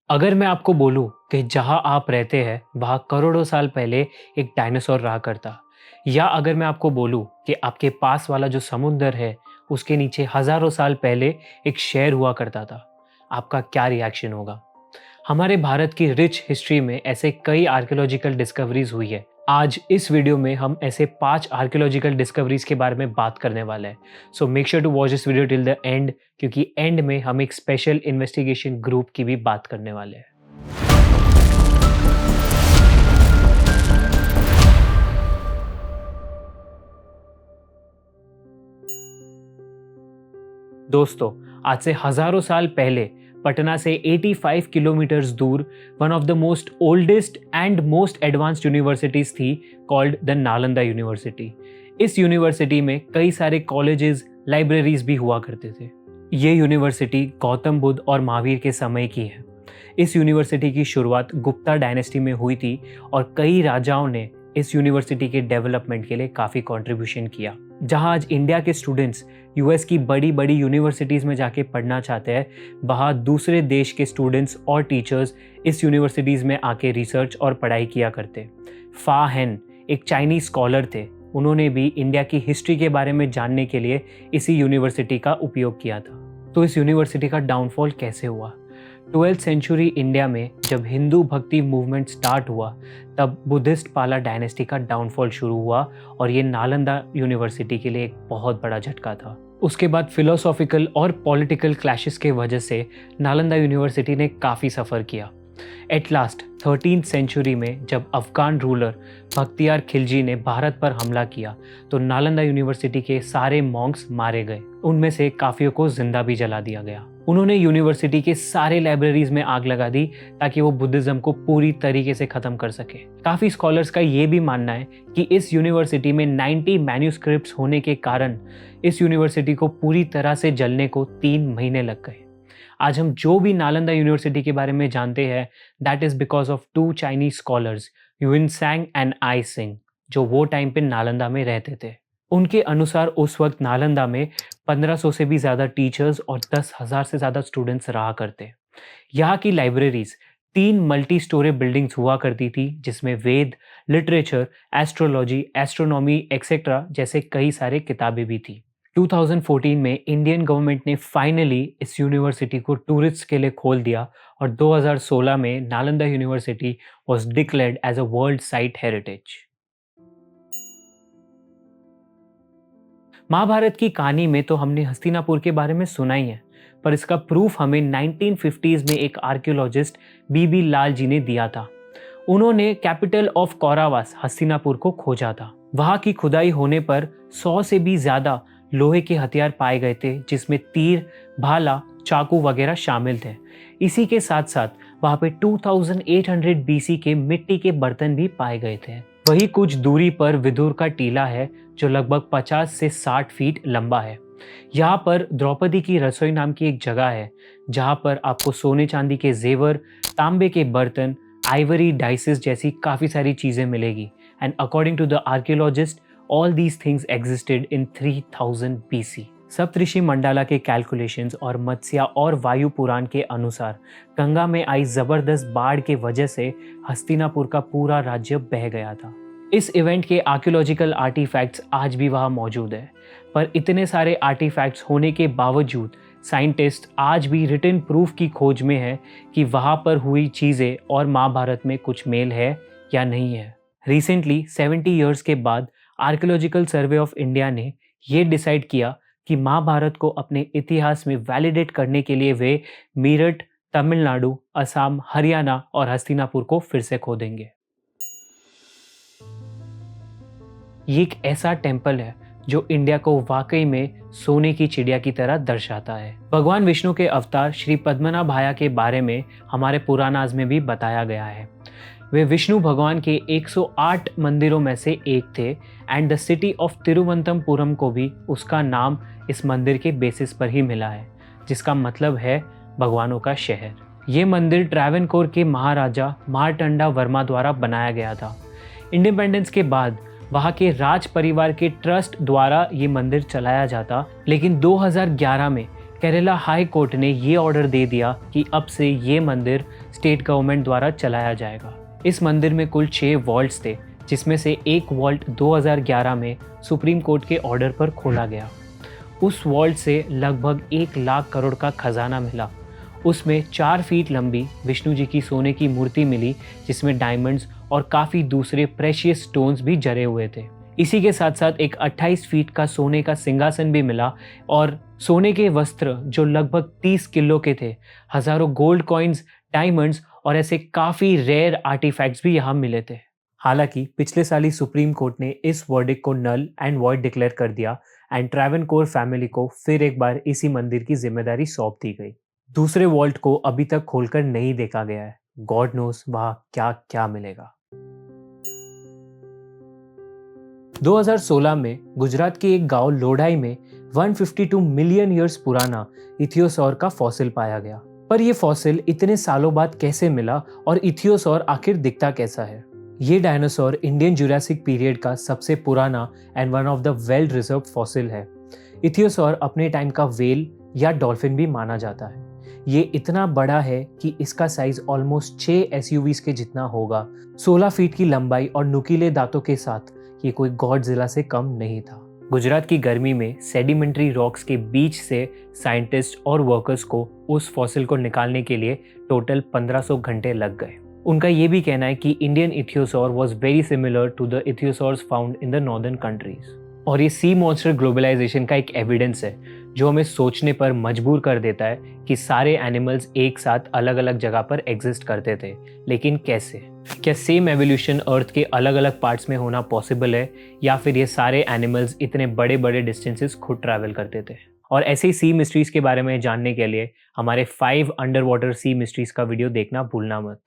अगर मैं आपको बोलूं कि जहां आप रहते हैं वहां करोड़ों साल पहले एक डायनासोर रहा करता, या अगर मैं आपको बोलूं कि आपके पास वाला जो समुंदर है उसके नीचे हजारों साल पहले एक शेर हुआ करता था, आपका क्या रिएक्शन होगा? हमारे भारत की रिच हिस्ट्री में ऐसे कई आर्कियोलॉजिकल डिस्कवरीज हुई है। आज इस वीडियो में हम ऐसे 5 आर्कियोलॉजिकल डिस्कवरीज के बारे में बात करने वाले हैं। So make sure to watch this video till the end, क्योंकि एंड में हम एक स्पेशल इन्वेस्टिगेशन ग्रुप की भी बात करने वाले हैं। दोस्तों, आज से हजारों साल पहले पटना से 85 किलोमीटर्स दूर one of the most oldest and most advanced universities थी, कॉल्ड द नालंदा यूनिवर्सिटी। इस यूनिवर्सिटी में कई सारे कॉलेजेस, लाइब्रेरीज भी हुआ करते थे। ये यूनिवर्सिटी गौतम बुद्ध और महावीर के समय की है। इस यूनिवर्सिटी की शुरुआत गुप्ता डायनेस्टी में हुई थी और कई राजाओं ने इस यूनिवर्सिटी के डेवलपमेंट के लिए काफ़ी कंट्रीब्यूशन किया। जहां आज इंडिया के स्टूडेंट्स यूएस की बड़ी बड़ी यूनिवर्सिटीज़ में जाके पढ़ना चाहते हैं, वहाँ दूसरे देश के स्टूडेंट्स और टीचर्स इस यूनिवर्सिटीज़ में आके रिसर्च और पढ़ाई किया करते। फा हेन एक चाइनीज स्कॉलर थे। उन्होंने भी इंडिया की हिस्ट्री के बारे में जानने के लिए इसी यूनिवर्सिटी का उपयोग किया था। तो इस यूनिवर्सिटी का डाउनफॉल कैसे हुआ? 12th सेंचुरी इंडिया में जब हिंदू भक्ति मूवमेंट स्टार्ट हुआ, तब बुद्धिस्ट पाला डायनेस्टी का डाउनफॉल शुरू हुआ और ये नालंदा यूनिवर्सिटी के लिए एक बहुत बड़ा झटका था। उसके बाद फिलोसॉफिकल और पॉलिटिकल क्लैशेस के वजह से नालंदा यूनिवर्सिटी ने काफ़ी सफ़र किया। एट लास्ट 13th सेंचुरी में जब अफगान रूलर बख्तियार खिलजी ने भारत पर हमला किया, तो नालंदा यूनिवर्सिटी के सारे मॉन्क्स मारे गए। उनमें से काफियों को जिंदा भी जला दिया गया। उन्होंने यूनिवर्सिटी के सारे लाइब्रेरीज में आग लगा दी ताकि वो बुद्धिज्म को पूरी तरीके से खत्म कर सके। काफी स्कॉलर्स का ये भी मानना है कि इस यूनिवर्सिटी में 90 मैन्यूस्क्रिप्ट्स होने के कारण इस यूनिवर्सिटी को पूरी तरह से जलने को 3 महीने लग गए। आज हम जो भी नालंदा यूनिवर्सिटी के बारे में जानते हैं, that is because of 2 Chinese scholars, Hiuen and I Singh, जो वो टाइम पे नालंदा में रहते थे। उनके अनुसार उस वक्त नालंदा में 1500 से भी ज़्यादा टीचर्स और 10,000 से ज़्यादा स्टूडेंट्स रहा करते। यहाँ की लाइब्रेरीज 3 मल्टी स्टोरी बिल्डिंग्स हुआ करती थी, जिसमें Veda, literature, astrology, astronomy et cetera जैसे कई सारे किताबें भी थी। 2014 में इंडियन गवर्नमेंट ने फाइनली इस यूनिवर्सिटी को टूरिस्ट के लिए खोल दिया और 2016 में Nalanda university was declared as a world site heritage. Mahabharata की कहानी में तो हमने हस्तिनापुर के बारे में सुना ही है, पर इसका प्रूफ हमें 1950s में एक आर्कियोलॉजिस्ट बीबी लाल जी ने दिया था। उन्होंने कैपिटल ऑफ कौरावास हस्तिनापुर को खोजा था। वहां की खुदाई होने पर 100 से भी ज्यादा लोहे के हथियार पाए गए थे, जिसमें तीर, भाला, चाकू वगैरह शामिल थे। इसी के साथ साथ वहां पे 2800 बीसी के मिट्टी के बर्तन भी पाए गए थे। वही कुछ दूरी पर विदुर का टीला है, जो लगभग 50 से 60 फीट लंबा है। यहाँ पर द्रौपदी की रसोई नाम की एक जगह है, जहाँ पर आपको सोने चांदी के जेवर, तांबे के बर्तन, आइवरी डाइसेस जैसी काफ़ी सारी चीज़ें मिलेगी। And according to the archaeologist, all these things existed in 3000 BC। Saptarishi Mandala के कैलकुलेशंस और मत्स्या और वायु पुराण के अनुसार गंगा में आई जबरदस्त बाढ़ के वजह से हस्तिनापुर का पूरा राज्य बह गया था। इस इवेंट के आर्कियोलॉजिकल आर्टिफैक्ट्स आज भी वहाँ मौजूद है, पर इतने सारे आर्टिफैक्ट्स होने के बावजूद साइंटिस्ट आज भी रिटन प्रूफ की खोज में है कि वहाँ पर हुई चीज़ें और महाभारत में कुछ मेल है या नहीं है। रिसेंटली 70 ईयर्स के बाद आर्कियोलॉजिकल सर्वे ऑफ इंडिया ने ये डिसाइड किया कि महाभारत को अपने इतिहास में वैलिडेट करने के लिए वे मेरठ, तमिलनाडु, असम, हरियाणा और हस्तिनापुर को फिर से खोदेंगे। ये एक ऐसा टेम्पल है जो इंडिया को वाकई में सोने की चिड़िया की तरह दर्शाता है। भगवान विष्णु के अवतार श्री पद्मनाभाया के बारे में हमारे पुराणाज में भी बताया गया है। वे विष्णु भगवान के 108 मंदिरों में से एक थे and the city of Thiruvananthapuram को भी उसका नाम इस मंदिर के बेसिस पर ही मिला है, जिसका मतलब है भगवानों का शहर। ये मंदिर ट्रैवनकोर के महाराजा मार्तंडा वर्मा द्वारा बनाया गया था। इंडिपेंडेंस के बाद वहाँ के राज परिवार के ट्रस्ट द्वारा ये मंदिर चलाया जाता, लेकिन 2011 में केरला हाई कोर्ट ने ये ऑर्डर दे दिया कि अब से ये मंदिर स्टेट गवर्नमेंट द्वारा चलाया जाएगा। इस मंदिर में कुल 6 वॉल्ट्स थे, जिसमें से एक वॉल्ट 2011 में सुप्रीम कोर्ट के ऑर्डर पर खोला गया। उस वॉल्ट से लगभग 1 लाख करोड़ का खजाना मिला। उसमें 4 फीट लंबी विष्णु जी की सोने की मूर्ति मिली, जिसमें डायमंड्स और काफ़ी दूसरे प्रेशियस स्टोन्स भी जरे हुए थे। इसी के साथ साथ एक 28 फीट का सोने का सिंहासन भी मिला और सोने के वस्त्र जो लगभग 30 किलो के थे। हजारों गोल्ड कॉइन्स, डायमंड्स और ऐसे काफ़ी रेयर आर्टिफैक्ट्स भी यहाँ मिले थे। हालांकि पिछले साल ही सुप्रीम कोर्ट ने इस वर्डिक्ट को नल एंड वॉइड डिक्लेयर कर दिया एंड ट्रैवनकोर फैमिली को फिर एक बार इसी मंदिर की जिम्मेदारी सौंप दी गई। दूसरे वॉल्ट को अभी तक खोलकर नहीं देखा गया है। गॉड नोस वहां क्या क्या मिलेगा। 2016 में गुजरात के एक गांव लोढाई में 152 मिलियन ईयर्स पुराना इथियोसॉर का फॉसिल पाया गया। पर यह फॉसिल इतने सालों बाद कैसे मिला और इथियोसॉर आखिर दिखता कैसा है? ये डायनासोर इंडियन जुरासिक पीरियड का सबसे पुराना and one of the well reserve fossil है। इथियोसॉर अपने टाइम का व्हेल या डॉल्फिन भी माना जाता है। ये इतना बड़ा है कि इसका साइज ऑलमोस्ट 6 एसयूवीज के जितना होगा। 16 फीट की लंबाई और नुकीले दांतों के साथ ये कोई गॉडजिला से कम नहीं था। गुजरात की गर्मी में सेडिमेंट्री रॉक्स के बीच से साइंटिस्ट और वर्कर्स को उस फॉसिल को निकालने के लिए टोटल 1500 घंटे लग गए। उनका ये भी कहना है कि Indian ichthyosaur was very similar to the ichthyosaurs found in the northern countries. और ये सी मॉन्स्टर ग्लोबलाइजेशन का एक एविडेंस है जो हमें सोचने पर मजबूर कर देता है कि सारे एनिमल्स एक साथ अलग अलग जगह पर एग्जिस्ट करते थे, लेकिन कैसे? क्या सेम एवोल्यूशन अर्थ के अलग अलग पार्ट्स में होना पॉसिबल है, या फिर ये सारे एनिमल्स इतने बड़े बड़े डिस्टेंसेस खुद ट्रैवल करते थे? और ऐसे ही सी मिस्ट्रीज के बारे में जानने के लिए हमारे 5 अंडर वाटर सी मिस्ट्रीज का वीडियो देखना भूलना मत।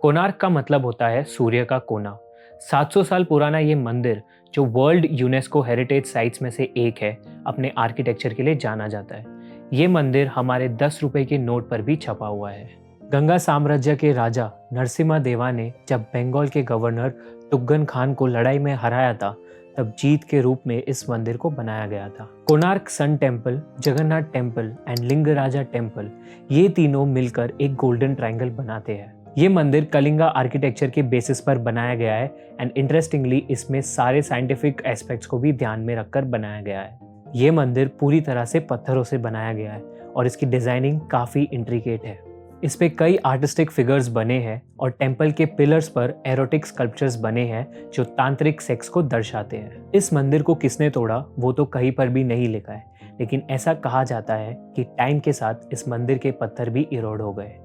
कोणार्क का मतलब होता है सूर्य का कोना। 700 साल पुराना ये मंदिर, जो वर्ल्ड यूनेस्को हेरिटेज साइट्स में से एक है, अपने आर्किटेक्चर के लिए जाना जाता है। ये मंदिर हमारे 10 रुपए के नोट पर भी छपा हुआ है। गंगा साम्राज्य के राजा नरसिम्हा देवा ने जब बंगाल के गवर्नर तुगन खान को लड़ाई में हराया था, तब जीत के रूप में इस मंदिर को बनाया गया था। Konark sun temple, Jagannath temple and Lingaraja temple, ये तीनों मिलकर एक गोल्डन ट्रायंगल बनाते हैं। ये मंदिर कलिंगा आर्किटेक्चर के बेसिस पर बनाया गया है एंड इंटरेस्टिंगली इसमें सारे साइंटिफिक एस्पेक्ट्स को भी ध्यान में रखकर बनाया गया है। ये मंदिर पूरी तरह से पत्थरों से बनाया गया है और इसकी डिजाइनिंग काफ़ी इंट्रिकेट है। इस पे कई आर्टिस्टिक फिगर्स बने हैं और टेम्पल के पिलर्स पर एरोटिक स्कल्पचर्स बने हैं जो तांत्रिक सेक्स को दर्शाते हैं। इस मंदिर को किसने तोड़ा वो तो कहीं पर भी नहीं लिखा है, लेकिन ऐसा कहा जाता है कि टाइम के साथ इस मंदिर के पत्थर भी इरोड हो गए।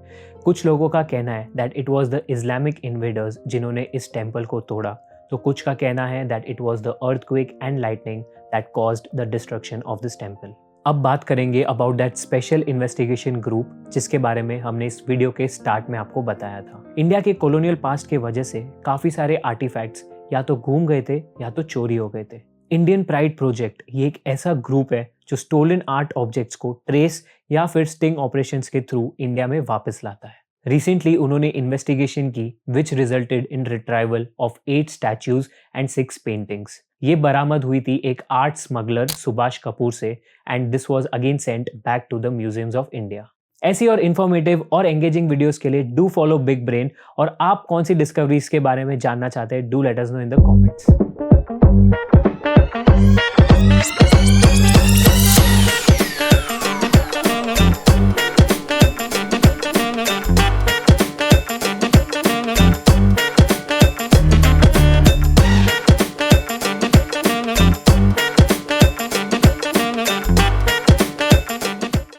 कुछ लोगों का कहना है that it was the Islamic invaders जिन्होंने इस टेम्पल को तोड़ा, तो कुछ का कहना है that it was the earthquake and lightning that caused the destruction of this temple. अब बात करेंगे about that special investigation group जिसके बारे में हमने इस वीडियो के स्टार्ट में आपको बताया था। इंडिया के कॉलोनियल पास्ट के वजह से काफ़ी सारे आर्टिफैक्ट्स या तो घूम गए थे या तो चोरी हो गए थे। इंडियन प्राइड प्रोजेक्ट ये एक ऐसा ग्रुप है जो स्टोलन आर्ट ऑब्जेक्ट्स को ट्रेस या फिर स्टिंग ऑपरेशंस के थ्रू इंडिया में वापस लाता है। रिसेंटली उन्होंने इन्वेस्टिगेशन की विच resulted in retrieval of 8 statues and 6 paintings. ये बरामद हुई थी एक आर्ट स्मगलर सुभाष कपूर से and this was again sent back to the museums of India. ऐसी और इन्फॉर्मेटिव और एंगेजिंग वीडियोस के लिए डू फॉलो बिग ब्रेन। और आप कौन सी डिस्कवरीज के बारे में जानना चाहते हैं, do let us know in the comments.